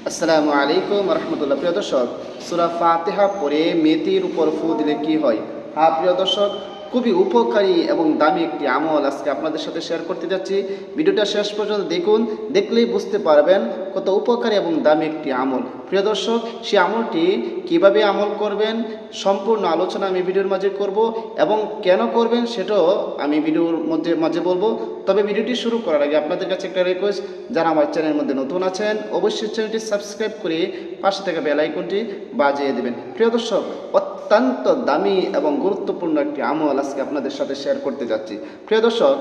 আসসালামু আলাইকুম রহমতুল্লাহ। প্রিয় দর্শক, সূরা ফাতিহা পড়ে মেথির উপর ফু দিলে কি হয়? হ্যাঁ প্রিয় দর্শক, খুবই উপকারী এবং দামি একটি আমল আজকে আপনাদের সাথে শেয়ার করতে যাচ্ছি। ভিডিওটা শেষ পর্যন্ত দেখুন, দেখলেই বুঝতে পারবেন কত উপকারী এবং দামি একটি আমল। প্রিয় দর্শক, সেই আমলটি কিভাবে আমল করবেন সম্পূর্ণ আলোচনা আমি ভিডিওর মাঝে করব এবং কেন করবেন সেটাও আমি ভিডিওর মাঝে বলবো। তবে ভিডিওটি শুরু করার আগে আপনাদের কাছে একটা রিকোয়েস্ট, যারা আমার চ্যানেলের মধ্যে নতুন আছেন অবশ্যই চ্যানেলটি সাবস্ক্রাইব করে পাশে থাকা বেল আইকনটি বাজিয়ে দেবেন। প্রিয় দর্শক, অত্যন্ত দামি এবং গুরুত্বপূর্ণ একটি আমল আজকে আপনাদের সাথে শেয়ার করতে যাচ্ছি। প্রিয় দর্শক,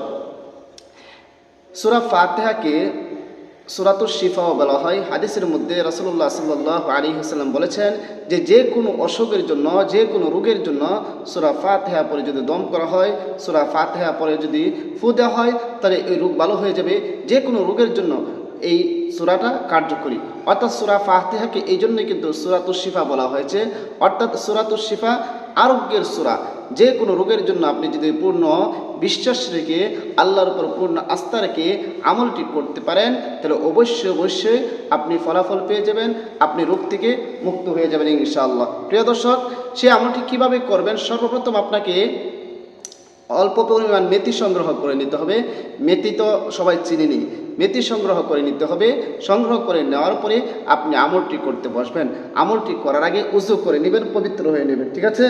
সূরা ফাতিহাকে সূরাতুশ শিফাও বলা হয়। হাদিসের মধ্যে রাসূলুল্লাহ সাল্লাল্লাহু আলাইহি ওয়াসাল্লাম বলেছেন যে কোনো অসুখের জন্য, যে কোনো রোগের জন্য সূরা ফাতিহা পড়ে যদি দম করা হয়, সূরা ফাতিহা পড়ে যদি ফু দেওয়া হয়, তাহলে এই রোগ ভালো হয়ে যাবে। যে কোনো রোগের জন্য এই সূরাটা কার্যকরী। অর্থাৎ সূরা ফাতিহাকে এই জন্যই কিন্তু সূরাতুশ শিফা বলা হয়েছে। অর্থাৎ সূরাতুশ শিফা আরোগ্যের সূরা। যে কোনো রোগের জন্য আপনি যদি পূর্ণ বিশ্বাস রেখে, আল্লাহর উপর পূর্ণ আস্থা রেখে আমলটি করতে পারেন, তাহলে অবশ্যই আপনি ফলাফল পেয়ে যাবেন, আপনি রোগ থেকে মুক্ত হয়ে যাবেন ইনশাআল্লাহ। প্রিয় দর্শক, সেই আমলটি কিভাবে করবেন? সর্বপ্রথম আপনাকে অল্প পরিমাণ মেথি সংগ্রহ করে নিতে হবে। মেথি তো সবাই চিনেনি, মেথি সংগ্রহ করে নিতে হবে। সংগ্রহ করে নেওয়ার পরে আপনি আমলটি করতে বসবেন। আমলটি করার আগে উযু করে নেবেন, পবিত্র হয়ে নেবেন। ঠিক আছে?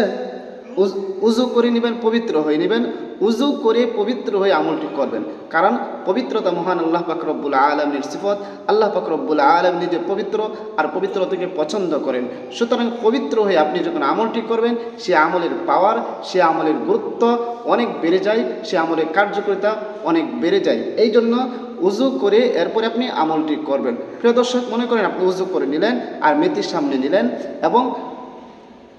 উযু করে নেবেন, পবিত্র হয়ে নেবেন। উযু করে পবিত্র হয়ে আমলটি করবেন, কারণ পবিত্রতা মহান আল্লাহ পাক রব্বুল আলামিনের সিফত। আল্লাহ পাক রব্বুল আলামিন নিজে পবিত্র, আর পবিত্রতাকে পছন্দ করেন। সুতরাং পবিত্র হয়ে আপনি যখন আমলটি করবেন, সে আমলের পাওয়ার, সে আমলের গুরুত্ব অনেক বেড়ে যায়, সে আমলের কার্যকারিতা অনেক বেড়ে যায়। এই জন্য উযু করে এরপরে আপনি আমলটি করবেন। প্রিয় দর্শক, মনে করেন আপনি উযু করে নিলেন আর মেথির সামনে নিলেন, এবং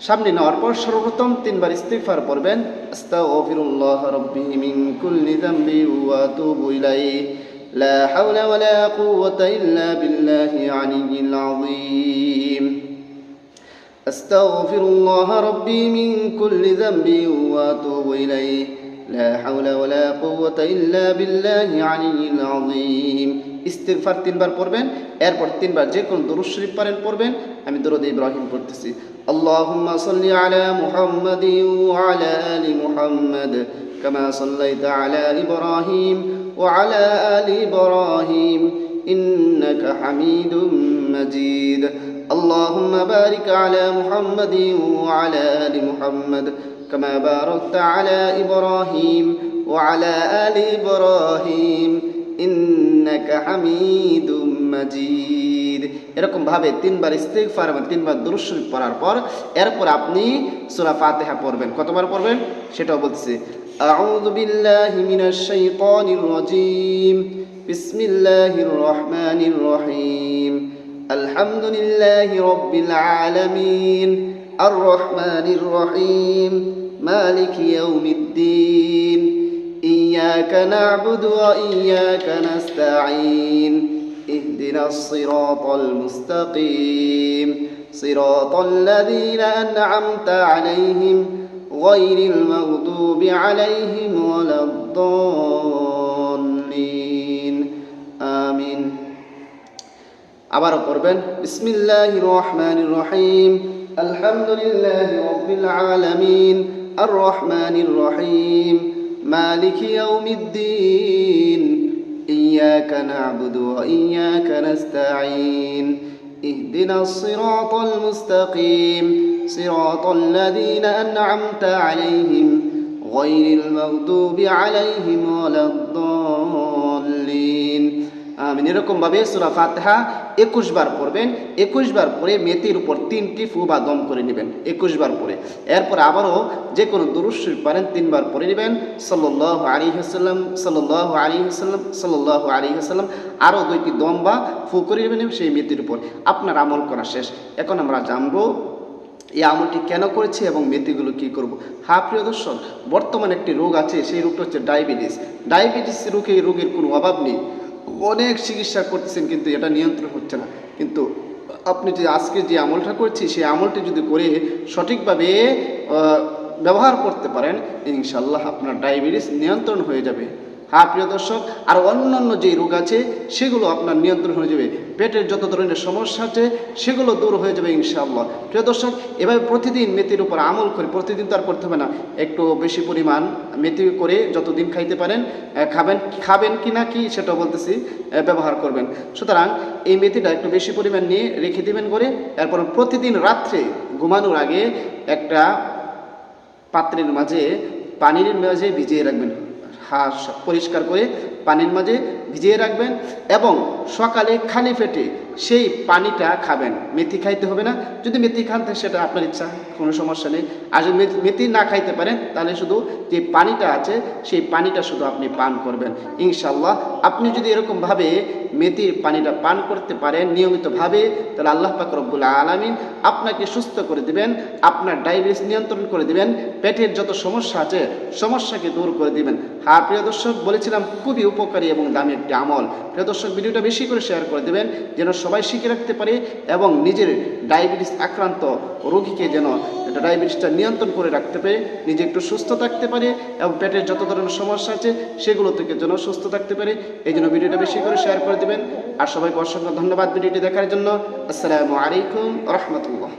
সামনে নেওয়ার পর সর্বপ্রথম 3 বার ইস্তিগফার পড়বেন। আস্তাগফিরুল্লাহ রাব্বি মিন কুল্লি যামবি ওয়া আতুবু ইলাইহি লা হাওলা ওয়ালা কুওয়াতা ইল্লা বিল্লাহি আলিয়্যিল আযীম। আস্তাগফিরুল্লাহ রাব্বি মিন কুল্লি যামবি ওয়া আতুবু ইলাইহি লা হাওলা ওয়ালা কুওয়াতা ইল্লা বিল্লাহি আলিয়্যিল আযীম। ইস্তিগফার 3 বার পড়বেন, এরপর 3 বার যে কোন দরুদ শরীফ পারেন পড়বেন। আমি দরুদ ইব্রাহিম পড়তেছি। اللهم صل على محمد وعلى آل محمد كما صليت على إبراهيم وعلى آل إبراهيم إنك حميد مجيد اللهم بارك على محمد وعلى آل محمد كما باركت على إبراهيم وعلى آل إبراهيم إنك حميد مجيد। এরকম ভাবে 3 বার ইস্তিগফার এবং 3 বার দুরূদ শরীফ পড়ার পর এরপর আপনি সূরা ফাতিহা পড়বেন। কতবার পড়বেন সেটাও বলছি। আউযু বিল্লাহি মিনাশ শাইতানির রাজীম। বিসমিল্লাহির রহমানির রহিম। আলহামদুলিল্লাহি রাব্বিল আলামিন আর রহমানির রহিম মালিকি ইয়াউমিদ্দিন ইয়্যাকা না'বুদু ওয়া ইয়্যাকা নাস্তাঈন اهدنا الصراط المستقيم صراط الذين أنعمت عليهم غير المغضوب عليهم ولا الضالين آمين। আবারও পড়বেন। বিসমিল্লাহির রহমানির রহিম। আলহামদুলিল্লাহি রাব্বিল আলামিন আর রহমানির রহিম মালিকি ইয়াউমিদ্দিন إياك نعبد وإياك نستعين اهدنا الصراط المستقيم صراط الذين أنعمت عليهم غير المغضوب عليهم ولا الضالين আমিন। এরকম ভাবে সূরা ফাতিহা 21 বার পড়বেন। 21 বার পরে মেথির উপর 3টি ফু বা দম করে নেবেন 21 বার পরে। এরপর আবারও যে কোনো দরুদ শরীফ পারেন 3 বার পড়ে নেবেন। সাল্লাল্লাহু আলাইহি ওয়াসাল্লাম, সাল্লাল্লাহু আলাইহি ওয়াসাল্লাম, সাল্লাল্লাহু আলাইহি ওয়াসাল্লাম। আরও 2টি দম বা ফু করে নেবেন সেই মেথির উপর। আপনার আমল করা শেষ। এখন আমরা জানবো এই আমলটি কেন করেছি এবং মেথিগুলো কি করব। হ্যাঁ প্রিয় দর্শক, বর্তমানে একটি রোগ আছে, সেই রোগটা হচ্ছে ডায়াবেটিস। ডায়াবেটিস রোগের কোনো অভাব নেই, অনেক চিকিৎসা করতেছেন কিন্তু এটা নিয়ন্ত্রণ হচ্ছে না। কিন্তু আপনি যে আজকে যে আমলটা করছি সেই আমলটি যদি করে সঠিকভাবে ব্যবহার করতে পারেন, ইনশাআল্লাহ আপনার ডায়াবেটিস নিয়ন্ত্রণ হয়ে যাবে। হ্যাঁ প্রিয় দর্শক, আর অন্যান্য যে রোগ আছে সেগুলো আপনার নিয়ন্ত্রণ হয়ে যাবে। পেটের যত ধরনের সমস্যা আছে সেগুলো দূর হয়ে যাবে ইনশাআল্লাহ। প্রিয় দর্শক, এভাবে প্রতিদিন মেথির উপর আমল করে, প্রতিদিন তো আর করতে হবে না, একটু বেশি পরিমাণ মেথি করে যতদিন খাইতে পারেন খাবেন কি না কি সেটা বলতেছি, ব্যবহার করবেন। সুতরাং এই মেথিটা একটু বেশি পরিমাণ নিয়ে রেখে দিবেন করে, এরপর প্রতিদিন রাত্রে ঘুমানোর আগে একটা পাত্রের মাঝে পানির মাঝে ভিজিয়ে রাখবেন, হাঁস পরিষ্কার করে পানির মাঝে ভিজিয়ে রাখবেন এবং সকালে খালি পেটে সেই পানিটা খাবেন। মেথি খাইতে হবে না, যদি মেথি খান সেটা আপনার ইচ্ছা, কোনো সমস্যা নেই। আর যদি মেথি না খাইতে পারেন তাহলে শুধু যে পানিটা আছে সেই পানিটা শুধু আপনি পান করবেন ইনশাআল্লাহ। আপনি যদি এরকমভাবে মেথির পানিটা পান করতে পারেন নিয়মিতভাবে, তাহলে আল্লাহ পাক রব্বুল আলামিন আপনাকে সুস্থ করে দিবেন, আপনার ডায়াবেটিস নিয়ন্ত্রণ করে দিবেন, পেটের যত সমস্যা আছে সমস্যাকে দূর করে দিবেন। হ্যাঁ প্রিয় দর্শক, বলেছিলাম খুবই উপকারী এবং দামি একটি আমল। প্রিয় দর্শক, ভিডিওটা বেশি করে শেয়ার করে দেবেন যেন সবাই শিখে রাখতে পারে এবং নিজের ডায়াবেটিস আক্রান্ত রোগীকে যেন ডায়াবেটিসটা নিয়ন্ত্রণ করে রাখতে পারে, নিজে একটু সুস্থ থাকতে পারে এবং পেটের যত ধরনের সমস্যা আছে সেগুলো থেকে যেন সুস্থ থাকতে পারে। এই জন্য ভিডিওটা বেশি করে শেয়ার করে দেবেন। আর সবাইকে অসংখ্য ধন্যবাদ ভিডিওটি দেখার জন্য। আসসালামু আলাইকুম রহমতুল্লাহ।